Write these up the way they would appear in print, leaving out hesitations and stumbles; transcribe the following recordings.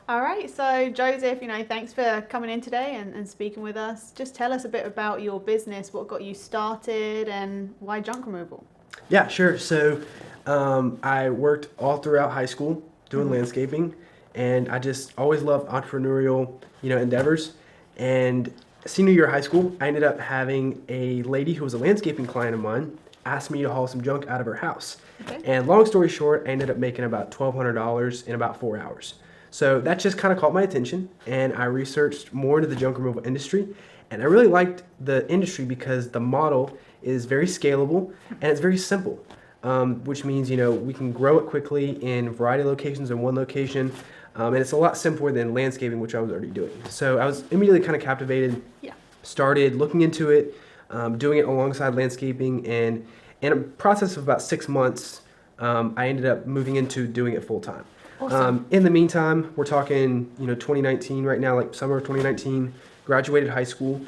All right, so Joseph, thanks for coming in today and speaking with us. Just tell us a bit about your business, what got you started, and why junk removal. Yeah, sure. So I worked all throughout high school doing landscaping, and I just always loved entrepreneurial, endeavors. And senior year of high school, I ended up having a lady who was a landscaping client of mine ask me to haul some junk out of her house. Okay. And long story short, I ended up making about $1,200 in about 4 hours. So that just kind of caught my attention, and I researched more into the junk removal industry. And I really liked the industry because the model is very scalable and it's very simple, which means we can grow it quickly in a variety of locations in one location, and it's a lot simpler than landscaping, which I was already doing. So I was immediately kind of captivated. Yeah. Started looking into it, doing it alongside landscaping, and in a process of about 6 months, I ended up moving into doing it full time. Awesome. In the meantime, we're talking 2019 right now, like summer of 2019. Graduated high school,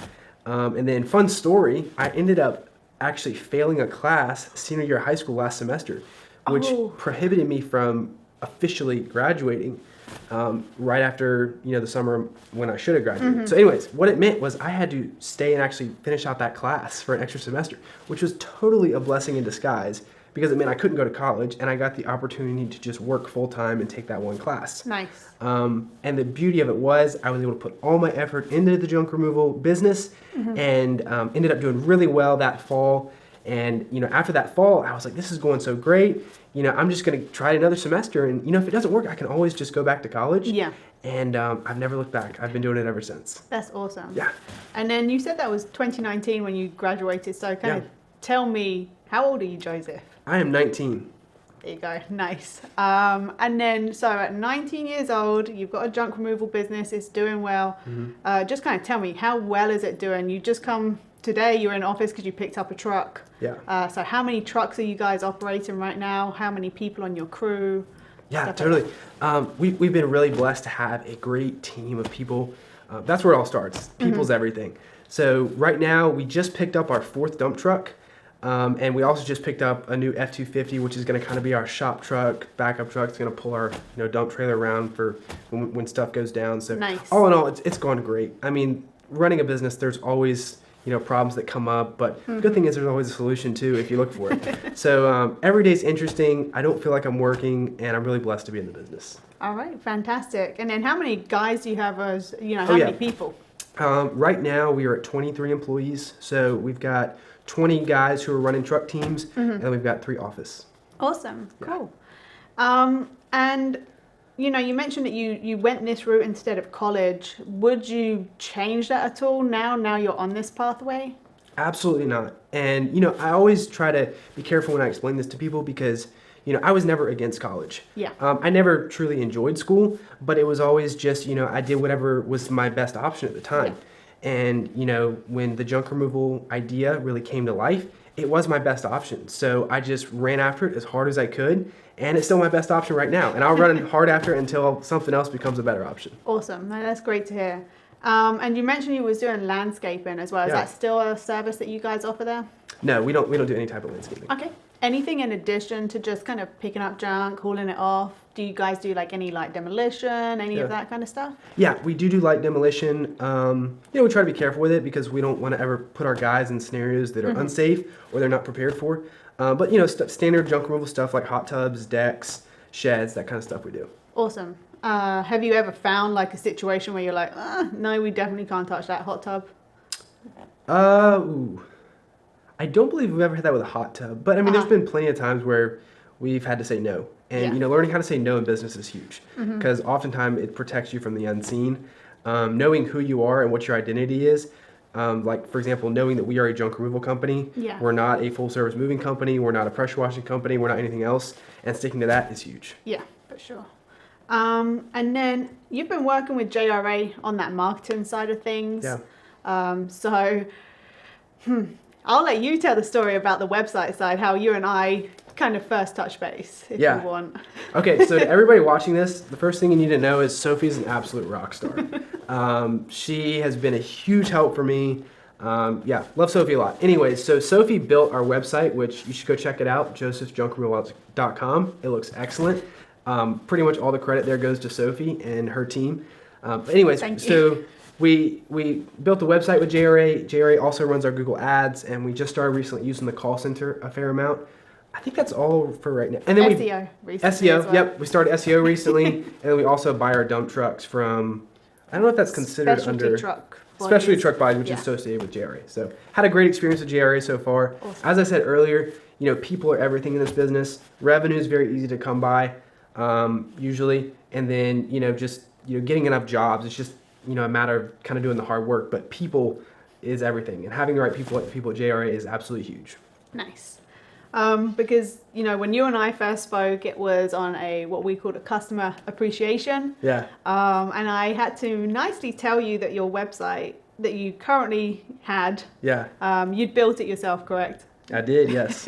and then fun story, I ended up actually failing a class senior year of high school last semester, which prohibited me from officially graduating right after the summer when I should have graduated. So anyways, what it meant was I had to stay and actually finish out that class for an extra semester, which was totally a blessing in disguise, because it meant I couldn't go to college and I got the opportunity to just work full time and take that one class. Nice. And the beauty of it was I was able to put all my effort into the junk removal business, and ended up doing really well that fall. And after that fall, I was like, this is going so great. I'm just going to try it another semester, and if it doesn't work, I can always just go back to college. Yeah. And I've never looked back. I've been doing it ever since. That's awesome. Yeah. And then you said that was 2019 when you graduated. So kind of tell me, how old are you, Joseph? I am 19. There you go. Nice. And then, so at 19 years old, you've got a junk removal business. It's doing well. Just kind of tell me, how well is it doing? You just come today, you're in office because you picked up a truck. Yeah. So how many trucks are you guys operating right now? How many people on your crew? Yeah, totally. We've been really blessed to have a great team of people. That's where it all starts. People's everything. So right now, we just picked up our 4th dump truck. And we also just picked up a new F-250, which is going to kind of be our shop truck, backup truck. It's going to pull our dump trailer around for when stuff goes down. So nice. All in all, it's going great. I mean, running a business, there's always problems that come up, but the good thing is there's always a solution too if you look for it. So every day's interesting. I don't feel like I'm working, and I'm really blessed to be in the business. All right, fantastic. And then how many guys do you have as how many people? Right now we are at 23 employees. So we've got 20 guys who are running truck teams, and then we've got 3 office. Awesome. Cool. And you mentioned that you went this route instead of college. Would you change that at all now you're on this pathway? Absolutely not. And I always try to be careful when I explain this to people, because I was never against college. Yeah. I never truly enjoyed school, but it was always just I did whatever was my best option at the time. Yeah. And when the junk removal idea really came to life, it was my best option. So I just ran after it as hard as I could, and it's still my best option right now. And I'll run hard after it until something else becomes a better option. Awesome. No, that's great to hear. And you mentioned you was doing landscaping as well. Is that still a service that you guys offer there? No, we don't do any type of landscaping. Okay. Anything in addition to just kind of picking up junk, hauling it off? Do you guys do like any light demolition, any of that kind of stuff? Yeah, we do light demolition. We try to be careful with it because we don't want to ever put our guys in scenarios that are unsafe or they're not prepared for. But standard junk removal stuff like hot tubs, decks, sheds, that kind of stuff we do. Awesome. Have you ever found like a situation where you're like, no, we definitely can't touch that hot tub? I don't believe we've ever had that with a hot tub, but I mean, there's been plenty of times where we've had to say no. And, learning how to say no in business is huge, because oftentimes it protects you from the unseen. Knowing who you are and what your identity is, like, for example, knowing that we are a junk removal company. Yeah. We're not a full-service moving company. We're not a pressure washing company. We're not anything else. And sticking to that is huge. Yeah, for sure. And then you've been working with JRA on that marketing side of things. Yeah. I'll let you tell the story about the website side, how you and I kind of first touch base, if you want. Okay, so to everybody watching this, the first thing you need to know is Sophie's an absolute rock star. She has been a huge help for me. Love Sophie a lot. Anyways, so Sophie built our website, which you should go check it out, josephjunkremoval.com. It looks excellent. Pretty much all the credit there goes to Sophie and her team. But anyways, Thank you. so we built the website with JRA. JRA also runs our Google Ads, and we just started recently using the call center a fair amount. I think that's all for right now. And then SEO recently. SEO, as well. yep. We started SEO recently, and then we also buy our dump trucks from, I don't know if that's considered Specialty under truck Specialty bodies. truck bodies, which Yeah. is associated with JRA. So had a great experience with JRA so far. Awesome. As I said earlier, people are everything in this business. Revenue is very easy to come by, usually, and then just getting enough jobs. It's just a matter of kind of doing the hard work. But people is everything, and having the right people, like the people at JRA, is absolutely huge. Nice. Because when you and I first spoke, it was on what we called a customer appreciation. Yeah. And I had to nicely tell you that your website that you currently had, Yeah. you'd built it yourself, correct? I did. Yes.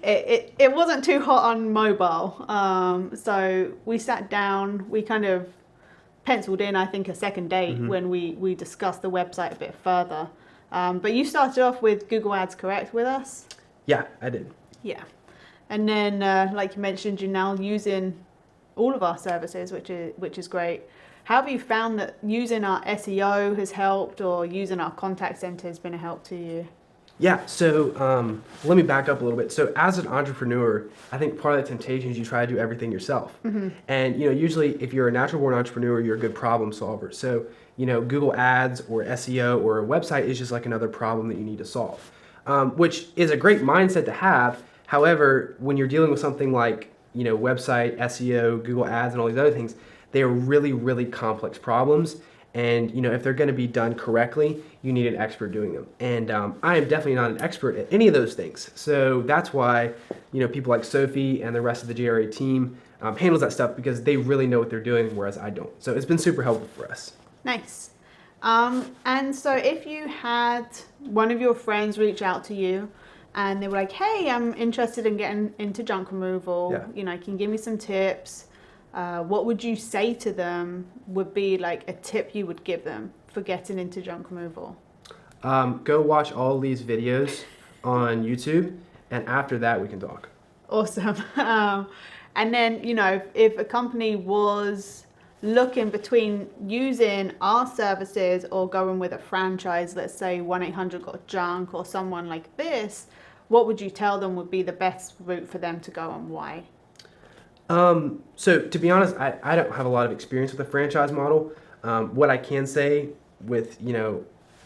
It wasn't too hot on mobile. So we sat down, we kind of penciled in, I think, a second date when we discussed the website a bit further. But you started off with Google Ads, correct, with us? Yeah, I did. Yeah. And then, like you mentioned, you're now using all of our services, which is great. How have you found that using our SEO has helped, or using our contact center has been a help to you? Yeah, so let me back up a little bit. So as an entrepreneur, I think part of the temptation is you try to do everything yourself. And usually if you're a natural born entrepreneur, you're a good problem solver. So Google Ads or SEO or a website is just like another problem that you need to solve, which is a great mindset to have. However, when you're dealing with something like website, SEO, Google Ads, and all these other things, they are really, really complex problems. And if they're going to be done correctly, you need an expert doing them. And I am definitely not an expert at any of those things. So that's why people like Sophie and the rest of the JRA team handles that stuff, because they really know what they're doing, whereas I don't. So it's been super helpful for us. Nice. And so if you had one of your friends reach out to you and they were like, hey, I'm interested in getting into junk removal, can you give me some tips? What would you say to them would be like a tip you would give them for getting into junk removal? Go watch all these videos on YouTube, and after that we can talk. Awesome. And then, if a company was looking between using our services or going with a franchise, let's say 1-800-GOT-JUNK or someone like this, what would you tell them would be the best route for them to go, and why? So to be honest, I don't have a lot of experience with the franchise model. What I can say with,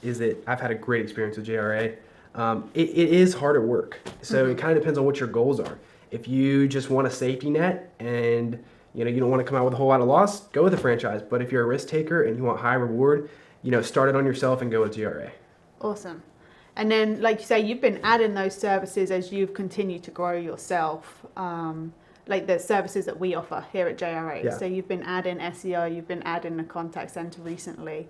is that I've had a great experience with JRA. It is hard at work. So it kind of depends on what your goals are. If you just want a safety net and, you don't want to come out with a whole lot of loss, go with a franchise. But if you're a risk taker and you want high reward, start it on yourself and go with JRA. Awesome. And then, like you say, you've been adding those services as you've continued to grow yourself. Like the services that we offer here at JRA. Yeah. So you've been adding SEO, you've been adding the contact center recently.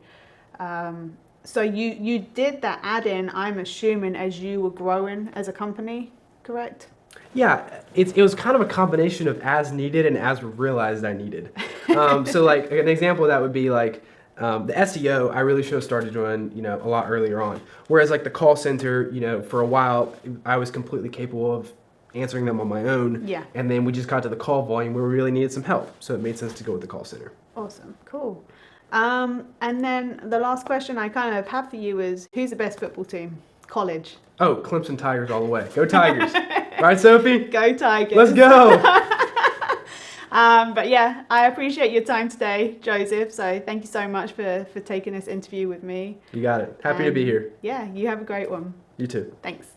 So you did that add-in, I'm assuming, as you were growing as a company, correct? Yeah, it was kind of a combination of as needed and as realized I needed. So like an example of that would be like the SEO I really should have started doing, a lot earlier on. Whereas like the call center, for a while I was completely capable of answering them on my own. Yeah. And then we just got to the call volume where we really needed some help. So it made sense to go with the call center. Awesome. Cool. And then the last question I kind of have for you is, who's the best football team? College. Oh, Clemson Tigers all the way. Go Tigers. Right, Sophie? Go Tigers. Let's go. But yeah, I appreciate your time today, Joseph. So thank you so much for taking this interview with me. You got it. Happy to be here. Yeah, you have a great one. You too. Thanks.